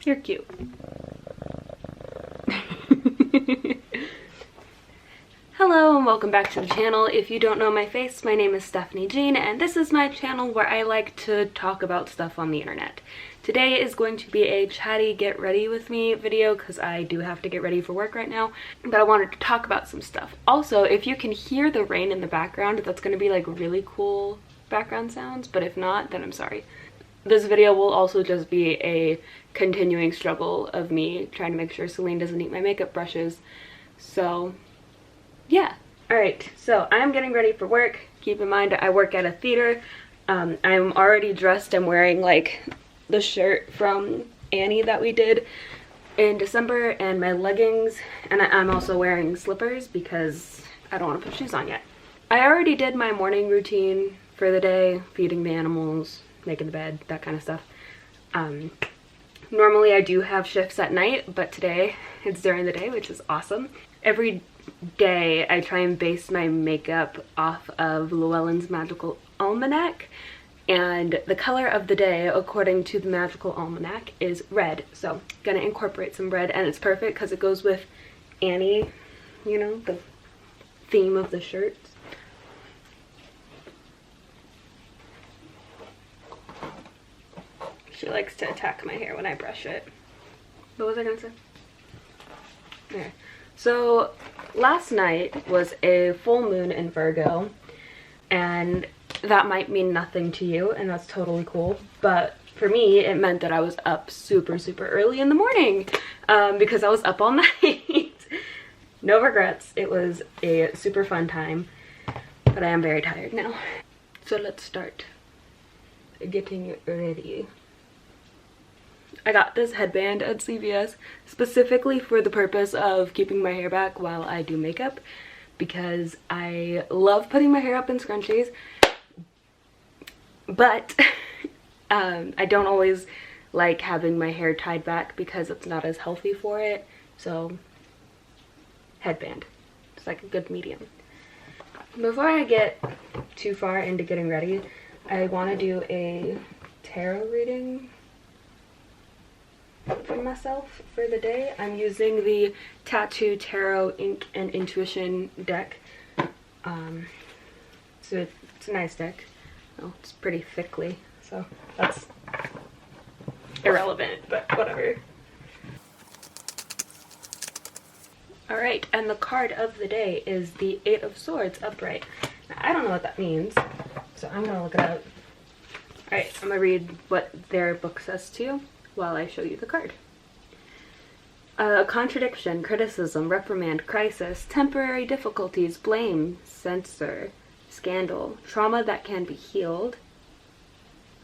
You're cute. Hello and welcome back to the channel. If you don't know my face, my name is Stephanie Jean and this is my channel where I like to talk about stuff on the internet. Today is going to be a chatty get ready with me video because I do have to get ready for work right now, but I wanted to talk about some stuff. Also, if you can hear the rain in the background, that's going to be like really cool background sounds, but if not, then I'm sorry. This video will also just be a continuing struggle of me trying to make sure Celine doesn't eat my makeup brushes. So yeah. Alright, so I'm getting ready for work. Keep in mind I work at a theater. I'm already dressed. I'm wearing like the shirt from Annie that we did in December and my leggings, and I'm also wearing slippers because I don't want to put shoes on yet. I already did my morning routine for the day, feeding the animals, making the bed, that kind of stuff. Normally I do have shifts at night, but today it's during the day, which is awesome. Every day I try and base my makeup off of Llewellyn's Magical Almanac, and the color of the day according to the Magical Almanac is red, so gonna incorporate some red, and it's perfect because it goes with Annie, you know, the theme of the shirts. She likes to attack my hair when I brush it. What was I gonna say? There. So last night was a full moon in Virgo, and that might mean nothing to you, and that's totally cool, but for me it meant that I was up super early in the morning because I was up all night. No regrets. It was a super fun time, but I am very tired now. So let's start getting ready. I got this headband at CVS specifically for the purpose of keeping my hair back while I do makeup, because I love putting my hair up in scrunchies, but I don't always like having my hair tied back because it's not as healthy for it, so headband. It's like a good medium. Before I get too far into getting ready, I want to do a tarot reading for myself for the day. I'm using the Tattoo Tarot Ink and Intuition deck. So it's a nice deck. Oh, it's pretty thickly, so that's irrelevant, but whatever. Alright, and the card of the day is the Eight of Swords upright. Now, I don't know what that means, so I'm gonna look it up. Alright, I'm gonna read what their book says to you while I show you the card. Contradiction, criticism, reprimand, crisis, temporary difficulties, blame, censor, scandal, trauma that can be healed,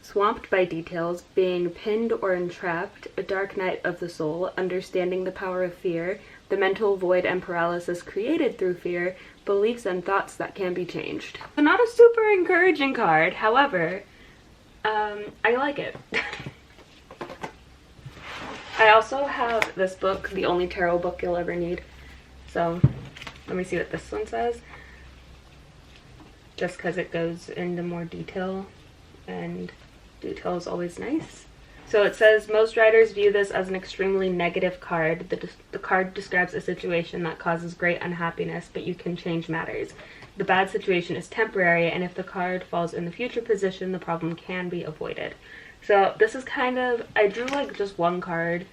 swamped by details, being pinned or entrapped, a dark night of the soul, understanding the power of fear, the mental void and paralysis created through fear, beliefs and thoughts that can be changed. So not a super encouraging card, however, I like it. I also have this book, the only tarot book you'll ever need. So let me see what this one says, just because it goes into more detail, and detail is always nice. So it says, most writers view this as an extremely negative card. The card describes a situation that causes great unhappiness, but you can change matters. The bad situation is temporary, and if the card falls in the future position, the problem can be avoided. So this is kind of, I drew like just one card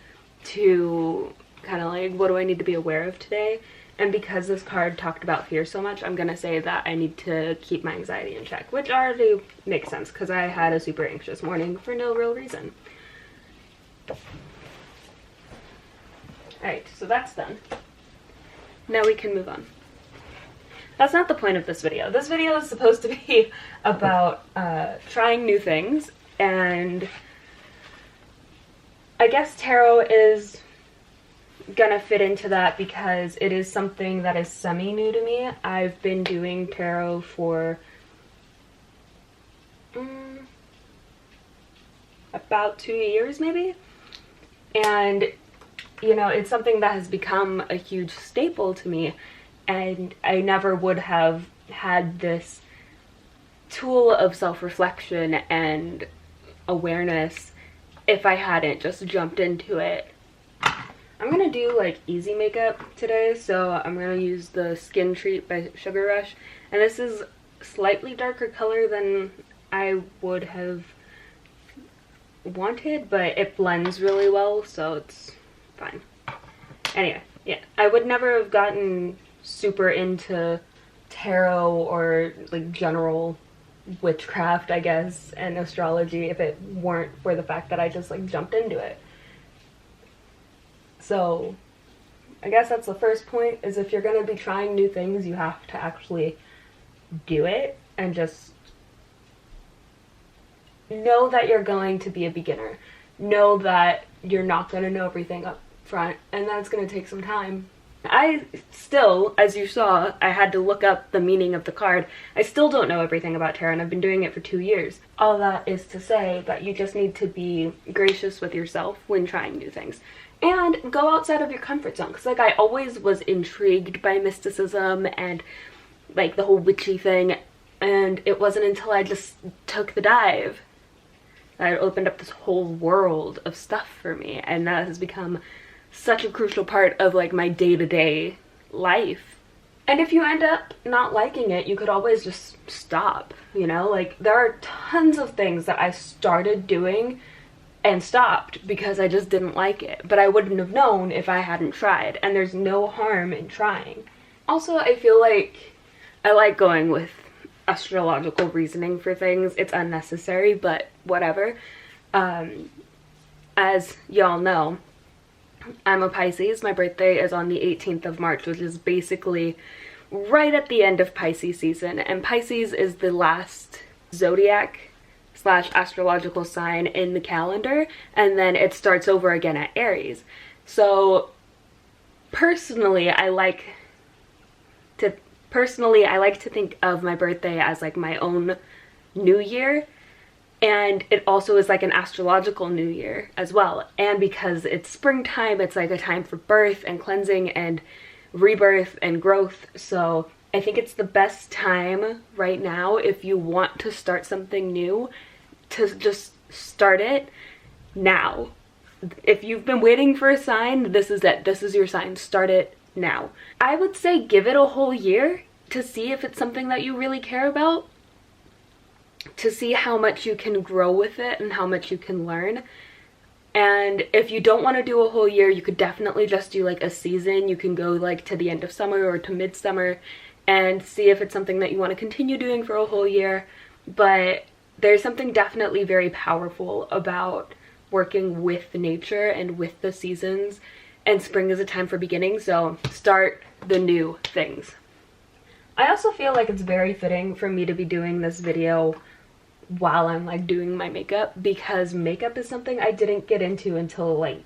to kind of like, what do I need to be aware of today? And because this card talked about fear so much, I'm gonna say that I need to keep my anxiety in check, which already makes sense because I had a super anxious morning for no real reason. Alright, so that's done. Now we can move on. That's not the point of this video. This video is supposed to be about trying new things, and I guess tarot is gonna fit into that because it is something that is semi-new to me. I've been doing tarot for about 2 years maybe, and you know, it's something that has become a huge staple to me, and I never would have had this tool of self-reflection and awareness if I hadn't just jumped into it. I'm gonna do like easy makeup today, so I'm gonna use the Skin Treat by Sugar Rush, and this is slightly darker color than I would have wanted, but it blends really well, so it's fine. Anyway, yeah, I would never have gotten super into tarot or like general witchcraft, I guess, and astrology if it weren't for the fact that I just like jumped into it. So I guess that's the first point, is if you're going to be trying new things, you have to actually do it and just know that you're going to be a beginner. Know that you're not going to know everything up front, and that it's going to take some time. I still, as you saw, I had to look up the meaning of the card. I still don't know everything about tarot, and I've been doing it for 2 years. All that is to say that you just need to be gracious with yourself when trying new things. And go outside of your comfort zone, because like I always was intrigued by mysticism and like the whole witchy thing, and it wasn't until I just took the dive that it opened up this whole world of stuff for me, and that has become such a crucial part of like my day-to-day life. And if you end up not liking it, you could always just stop, you know? Like there are tons of things that I started doing and stopped because I just didn't like it, but I wouldn't have known if I hadn't tried, and there's no harm in trying. Also, I feel like I like going with astrological reasoning for things. It's unnecessary, but whatever. As y'all know, I'm a Pisces. My birthday is on the 18th of March, which is basically right at the end of Pisces season, and Pisces is the last zodiac / astrological sign in the calendar, and then it starts over again at Aries. So personally I like to think of my birthday as like my own new year, and it also is like an astrological new year as well. And because it's springtime, it's like a time for birth and cleansing and rebirth and growth. So I think it's the best time right now, if you want to start something new, to just start it now. If you've been waiting for a sign, this is it. This is your sign. Start it now. I would say give it a whole year to see if it's something that you really care about, to see how much you can grow with it and how much you can learn. And if you don't want to do a whole year, you could definitely just do like a season. You can go like to the end of summer or to midsummer and see if it's something that you want to continue doing for a whole year. But there's something definitely very powerful about working with nature and with the seasons, and spring is a time for beginning, so start the new things. I also feel like it's very fitting for me to be doing this video while I'm like doing my makeup, because makeup is something I didn't get into until like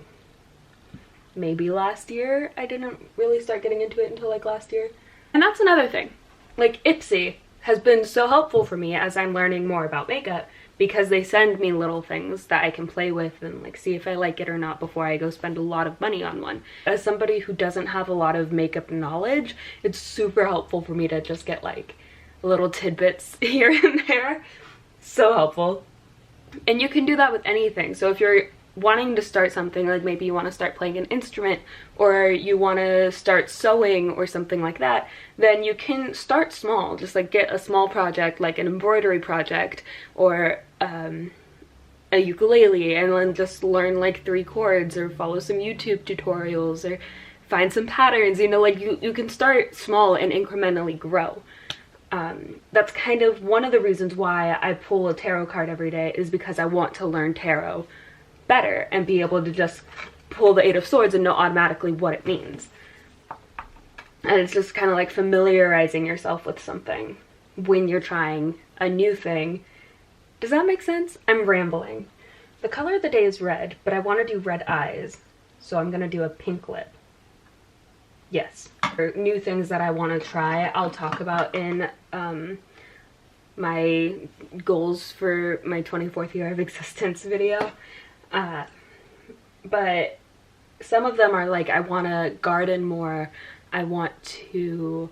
maybe last year. I didn't really start getting into it until like last year. And that's another thing. Like Ipsy has been so helpful for me as I'm learning more about makeup, because they send me little things that I can play with and like see if I like it or not before I go spend a lot of money on one. As somebody who doesn't have a lot of makeup knowledge, it's super helpful for me to just get like little tidbits here and there. So helpful. And you can do that with anything. So if you're wanting to start something, like maybe you want to start playing an instrument, or you want to start sewing or something like that, then you can start small. Just like get a small project, like an embroidery project or a ukulele, and then just learn like 3 chords or follow some YouTube tutorials or find some patterns, you know, like you can start small and incrementally grow. That's kind of one of the reasons why I pull a tarot card every day, is because I want to learn tarot better and be able to just pull the 8 of Swords and know automatically what it means. And it's just kind of like familiarizing yourself with something when you're trying a new thing. Does that make sense? I'm rambling. The color of the day is red, but I want to do red eyes, so I'm gonna do a pink lip. Yes. For new things that I want to try, I'll talk about in my goals for my 24th year of existence video. But some of them are like, I want to garden more, I want to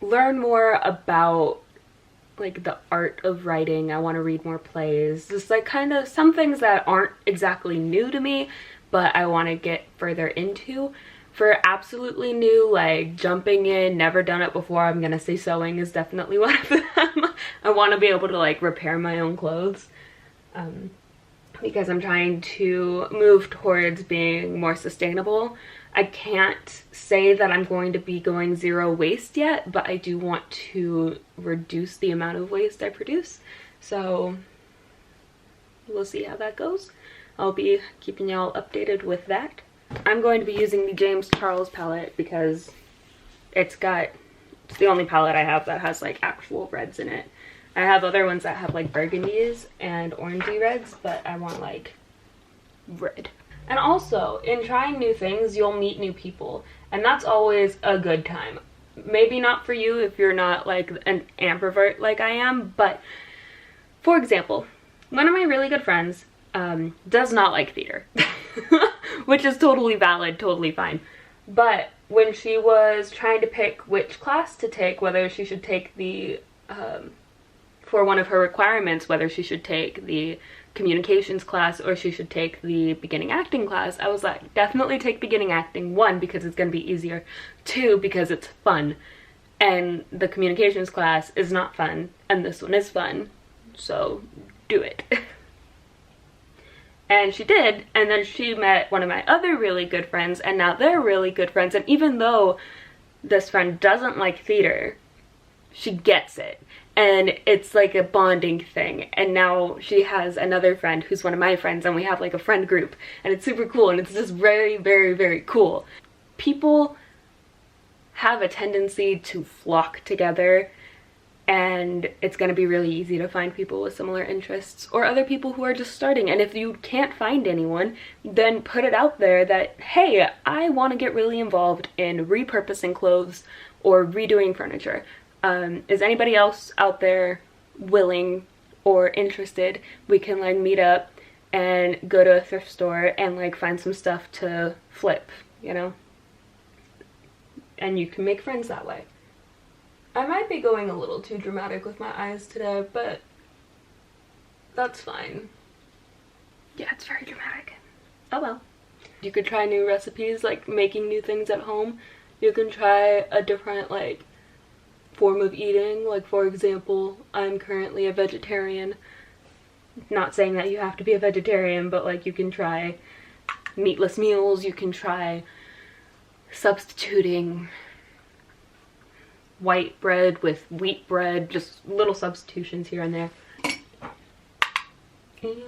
learn more about like the art of writing. I want to read more plays. Just like kind of some things that aren't exactly new to me, but I want to get further into. For absolutely new, like jumping in, never done it before, I'm gonna say sewing is definitely one of them. I want to be able to like repair my own clothes because I'm trying to move towards being more sustainable. I can't say that I'm going to be going zero waste yet, but I do want to reduce the amount of waste I produce. So we'll see how that goes. I'll be keeping y'all updated with that. I'm going to be using the James Charles palette because it's the only palette I have that has like actual reds in it. I have other ones that have like burgundies and orangey reds, but I want like red. And also, in trying new things, you'll meet new people, and that's always a good time. Maybe not for you if you're not like an ambivert like I am, but for example, one of my really good friends does not like theater, which is totally valid, totally fine. But when she was trying to pick which class to take, whether she should take the, for one of her requirements, whether she should take the communications class or she should take the beginning acting class, I was like, definitely take beginning acting. 1, because it's going to be easier. 2, because it's fun. And the communications class is not fun, and this one is fun. So do it. And she did, and then she met one of my other really good friends, and now they're really good friends. And even though this friend doesn't like theater, she gets it. And it's like a bonding thing. And now she has another friend who's one of my friends, and we have like a friend group. And it's super cool, and it's just very, very, very cool. People have a tendency to flock together, and it's going to be really easy to find people with similar interests or other people who are just starting. And if you can't find anyone, then put it out there that, hey, I want to get really involved in repurposing clothes or redoing furniture. Is anybody else out there willing or interested? We can like meet up and go to a thrift store and like find some stuff to flip, you know? And you can make friends that way. I might be going a little too dramatic with my eyes today, but that's fine. Yeah, it's very dramatic. Oh well. You could try new recipes, like making new things at home. You can try a different like form of eating. Like for example, I'm currently a vegetarian. Not saying that you have to be a vegetarian, but like you can try meatless meals. You can try substituting white bread with wheat bread, just little substitutions here and there. And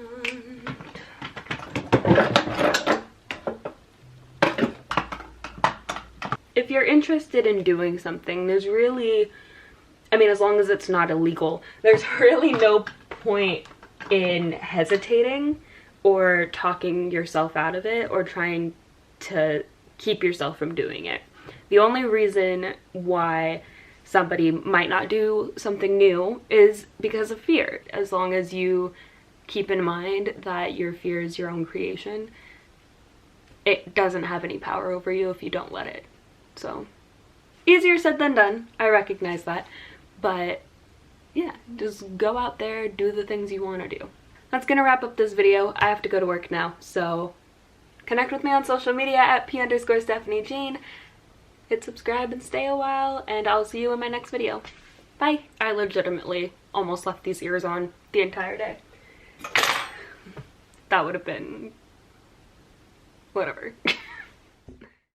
if you're interested in doing something, there's really, I mean, as long as it's not illegal, there's really no point in hesitating or talking yourself out of it or trying to keep yourself from doing it. The only reason why somebody might not do something new is because of fear. As long as you keep in mind that your fear is your own creation, it doesn't have any power over you if you don't let it. So, easier said than done, I recognize that, but yeah, just go out there, do the things you want to do. That's gonna wrap up this video. I have to go to work now, so connect with me on social media at @P_StephanieJean. Hit subscribe and stay a while, and I'll see you in my next video. Bye! I legitimately almost left these ears on the entire day. That would have been whatever.